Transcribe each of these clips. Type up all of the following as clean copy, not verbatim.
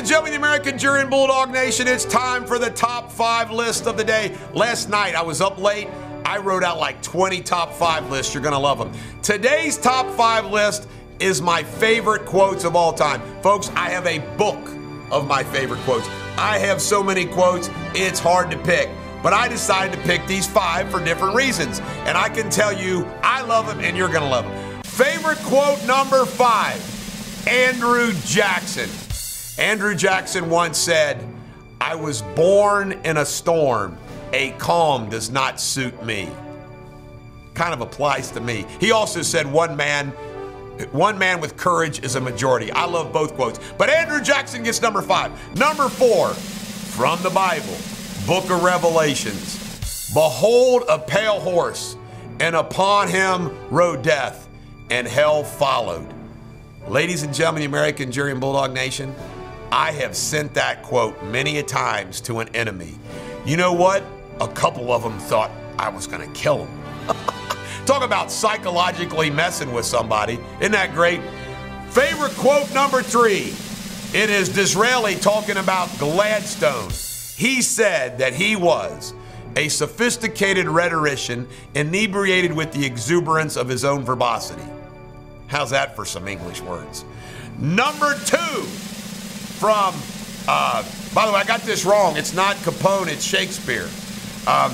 and gentlemen, the American jury and Bulldog Nation, it's time for the top 5 list of the day. Last night, I was up late. I wrote out like 20 top 5 lists. You're going to love them. Today's top 5 list is my favorite quotes of all time. Folks, I have a book of my favorite quotes. I have so many quotes, it's hard to pick. But I decided to pick these 5 for different reasons. And I can tell you, I love them and you're going to love them. Favorite quote number 5, Andrew Jackson. Andrew Jackson once said, "I was born in a storm. A calm does not suit me." Kind of applies to me. He also said, one man with courage is a majority. I love both quotes. But Andrew Jackson gets number 5. Number 4, from the Bible, Book of Revelations. "Behold a pale horse, and upon him rode death, and hell followed." Ladies and gentlemen, the American jury and Bulldog Nation, I have sent that quote many a times to an enemy. You know what? A couple of them thought I was going to kill them. Talk about psychologically messing with somebody. Isn't that great? Favorite quote number 3. It is Disraeli talking about Gladstone. He said that he was a sophisticated rhetorician inebriated with the exuberance of his own verbosity. How's that for some English words? Number 2, from, by the way, I got this wrong. It's not Capone, it's Shakespeare. I'm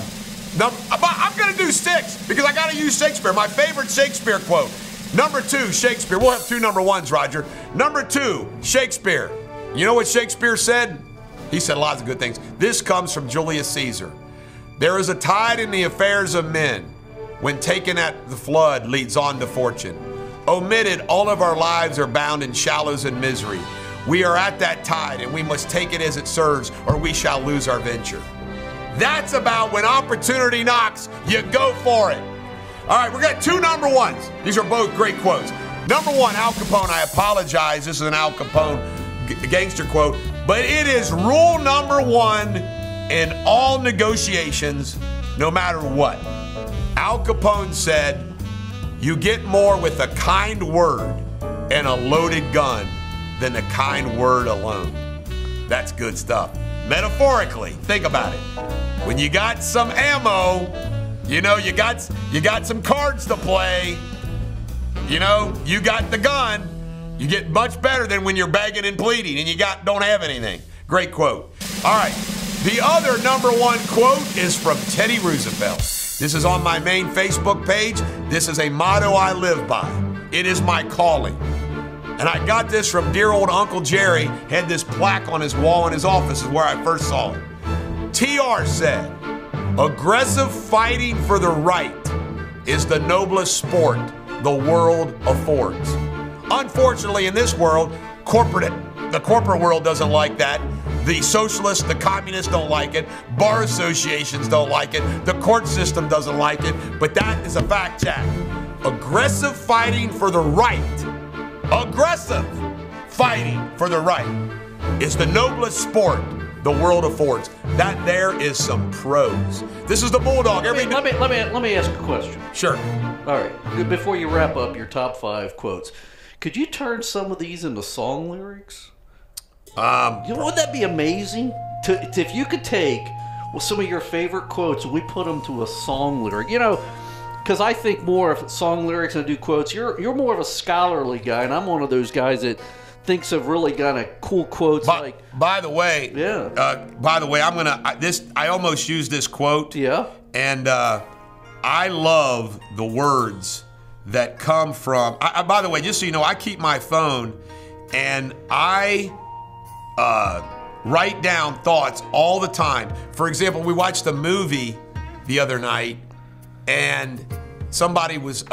going to do 6 because I got to use Shakespeare. My favorite Shakespeare quote. Number 2, Shakespeare. We'll have 2 number 1s, Roger. Number 2, Shakespeare. You know what Shakespeare said? He said lots of good things. This comes from Julius Caesar. "There is a tide in the affairs of men. When taken at the flood, leads on to fortune. Omitted, all of our lives are bound in shallows and misery. We are at that tide, and we must take it as it serves, or we shall lose our venture." That's about when opportunity knocks, you go for it. All right, we got 2 number 1s. These are both great quotes. Number 1, Al Capone. I apologize. This is an Al Capone gangster quote, but it is rule number 1 in all negotiations, no matter what. Al Capone said, "You get more with a kind word and a loaded gun than a kind word alone." That's good stuff. Metaphorically, think about it. When you got some ammo, you know, you got some cards to play, you know, you got the gun, you get much better than when you're begging and pleading and you don't have anything. Great quote. All right, the other number 1 quote is from Teddy Roosevelt. This is on my main Facebook page. This is a motto I live by. It is my calling. And I got this from dear old Uncle Jerry. Had this plaque on his wall in his office is where I first saw it. TR said, "Aggressive fighting for the right is the noblest sport the world affords." Unfortunately, in this world, the corporate world doesn't like that. The socialists, the communists don't like it. Bar associations don't like it. The court system doesn't like it. But that is a fact, Jack. Aggressive fighting for the right. Aggressive fighting for the right is the noblest sport the world affords. That there is some pros. This is the Bulldog. Let me ask a question. Sure. All right. Before you wrap up your top 5 quotes, could you turn some of these into song lyrics? Wouldn't that be amazing? If you could take some of your favorite quotes and we put them to a song lyric, you know. Because I think more of song lyrics than I do quotes. You're more of a scholarly guy, and I'm one of those guys that thinks of really kind of cool quotes. By the way, I almost used this quote. Yeah. And I love the words that come from. By the way, just so you know, I keep my phone and I write down thoughts all the time. For example, we watched a movie the other night. And somebody was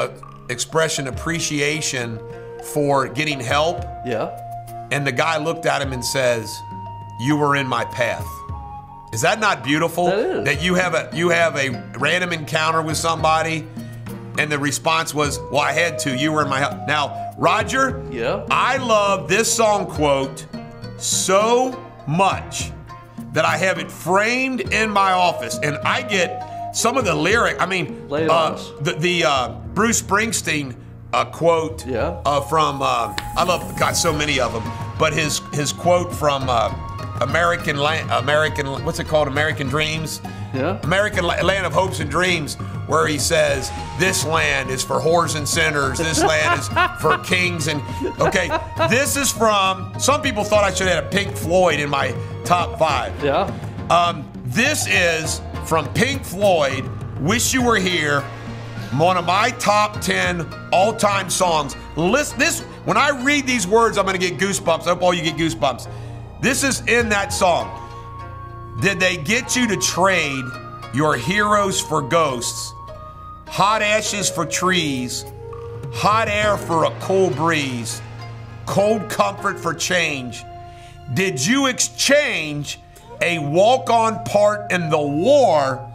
expressing appreciation for getting help. Yeah. And the guy looked at him and says, "You were in my path." Is that not beautiful? That is. That you have a random encounter with somebody, and the response was, "Well, I had to. You were in my path." Now, Roger. Yeah. I love this song quote so much that I have it framed in my office, and I get some of the lyric. I mean, the Bruce Springsteen quote from I love so many of them. but his quote from what's it called? American Dreams? Yeah. American Land of Hopes and Dreams, where he says, this land is for whores and sinners. This land is for kings. And okay, this is from, some people thought I should have had a Pink Floyd in my top 5. Yeah. This is from Pink Floyd, Wish You Were Here, one of my top 10 all-time songs. Listen, when I read these words, I'm going to get goosebumps. I hope all you get goosebumps. This is in that song. Did they get you to trade your heroes for ghosts, hot ashes for trees, hot air for a cool breeze, cold comfort for change? Did you exchange a walk-on part in the war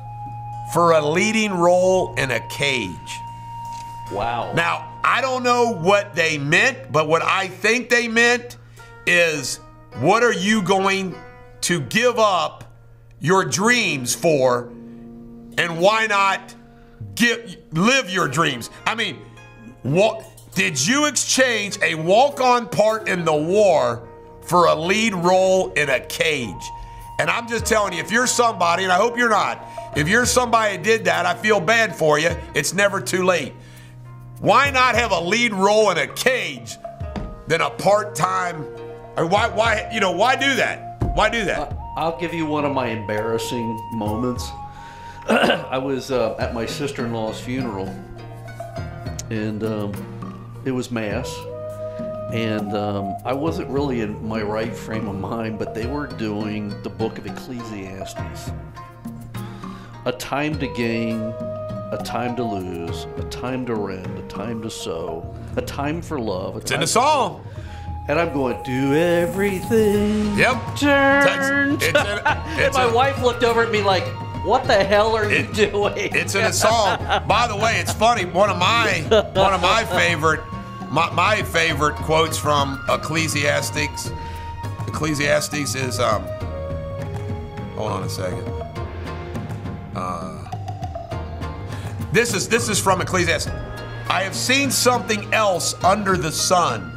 for a leading role in a cage? Wow. Now, I don't know what they meant, but what I think they meant is, what are you going to give up your dreams for, and why not live your dreams? I mean, what did you exchange a walk-on part in the war for a lead role in a cage? And I'm just telling you, if you're somebody, and I hope you're not, if you're somebody that did that, I feel bad for you. It's never too late. Why not have a lead role in a cage than a part-time? Why do that? Why do that? I'll give you one of my embarrassing moments. I was at my sister-in-law's funeral, and it was Mass, and I wasn't really in my right frame of mind, but they were doing the book of Ecclesiastes. A time to gain, a time to lose, a time to rend, a time to sow, a time for love. It's in the song. And I'm going, do everything. Yep. Turn. And my wife looked over at me like, what the hell are you doing? It's in a song. By the way, it's funny. One of my favorite quotes from Ecclesiastes. Ecclesiastes is hold on a second. This is from Ecclesiastes. I have seen something else under the sun.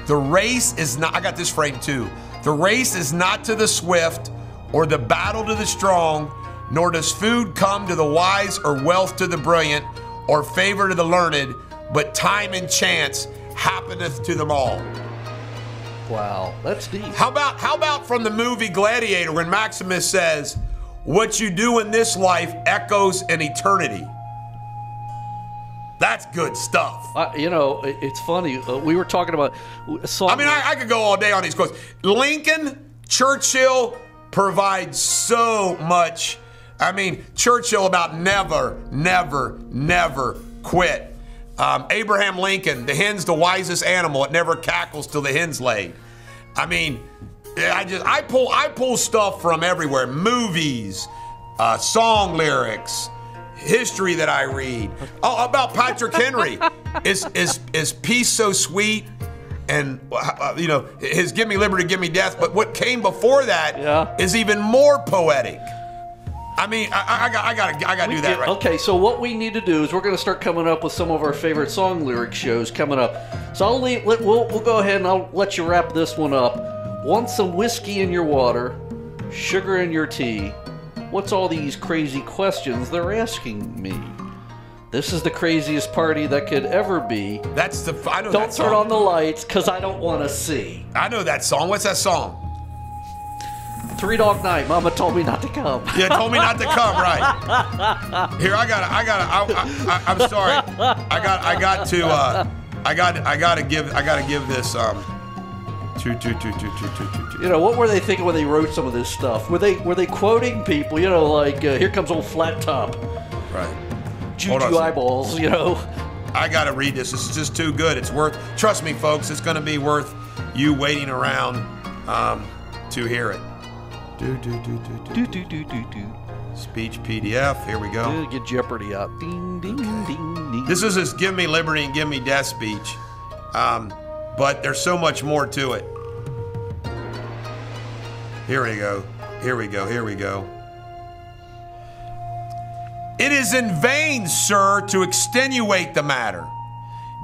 The race is not, I got this frame too. The race is not to the swift or the battle to the strong, nor does food come to the wise or wealth to the brilliant or favor to the learned, but time and chance happeneth to them all. Wow, that's deep. How about from the movie Gladiator, when Maximus says, what you do in this life echoes in eternity? That's good stuff. It's funny. We were talking about a song. I mean, I could go all day on these quotes. Lincoln, Churchill provide so much. I mean, Churchill about never, never, never quit. Abraham Lincoln, the hen's the wisest animal. It never cackles till the hen's laid. I mean, I pull stuff from everywhere. Movies, song lyrics, history that I read. Oh, about Patrick Henry. Is peace so sweet? And his give me liberty, give me death. But what came before that is even more poetic. I mean, I gotta do that right. Okay, so what we need to do is we're going to start coming up with some of our favorite song lyric shows coming up. So we'll go ahead and I'll let you wrap this one up. Want some whiskey in your water, sugar in your tea? What's all these crazy questions they're asking me? This is the craziest party that could ever be. I know Don't that song. turn on the lights, because I don't want to see. I know that song. What's that song? Three Dog Night. Mama told me not to come. Yeah, told me not to come. Right. Here, I'm sorry. I gotta give this. What were they thinking when they wrote some of this stuff? Were they quoting people? Here comes old Flat Top. Right. Juju eyeballs. I gotta read this. This is just too good. It's worth. Trust me, folks. It's gonna be worth you waiting around to hear it. Speech PDF. Here we go. Get Jeopardy out. Ding, ding, ding, ding. This is his "Give Me Liberty and Give Me Death" speech, but there's so much more to it. Here we go. Here we go. Here we go. It is in vain, sir, to extenuate the matter.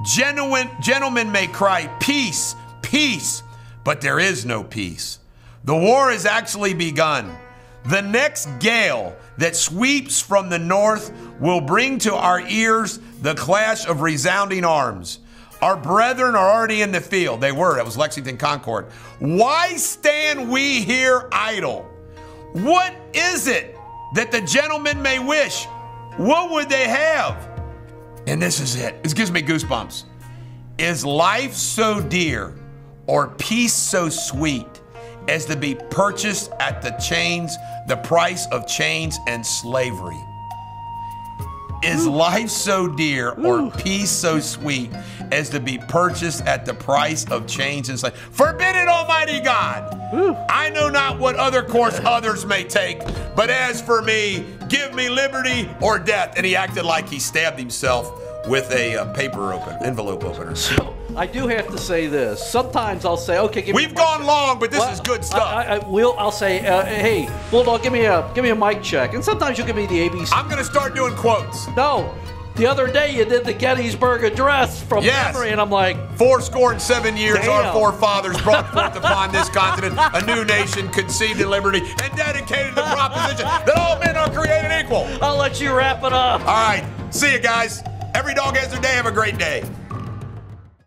Gentlemen may cry, peace, peace, but there is no peace. The war has actually begun. The next gale that sweeps from the north will bring to our ears the clash of resounding arms. Our brethren are already in the field. They were. That was Lexington Concord. Why stand we here idle? What is it that the gentlemen may wish? What would they have? And this is it. This gives me goosebumps. Is life so dear or peace so sweet as to be purchased at the price of chains and slavery? Is life so dear or peace so sweet as to be purchased at the price of chains and slavery? Forbid it, Almighty God. I know not what other course others may take, but as for me, give me liberty or death. And he acted like he stabbed himself with a envelope opener. So I do have to say this. Sometimes I'll say, okay, give me. We've gone long, but this is good stuff. I'll say, hey, Bulldog, give me a mic check. And sometimes you'll give me the ABC. I'm going to start doing quotes. No. The other day you did the Gettysburg Address from memory, and I'm like, 7 years damn. Our forefathers brought forth upon this continent a new nation conceived in liberty and dedicated to the proposition that all men are created equal. I'll let you wrap it up. All right. See you guys. Every dog has their day. Have a great day.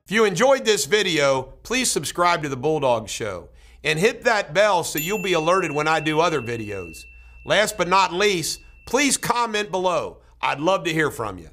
If you enjoyed this video, please subscribe to the Bulldog Show and hit that bell so you'll be alerted when I do other videos. Last but not least, please comment below. I'd love to hear from you.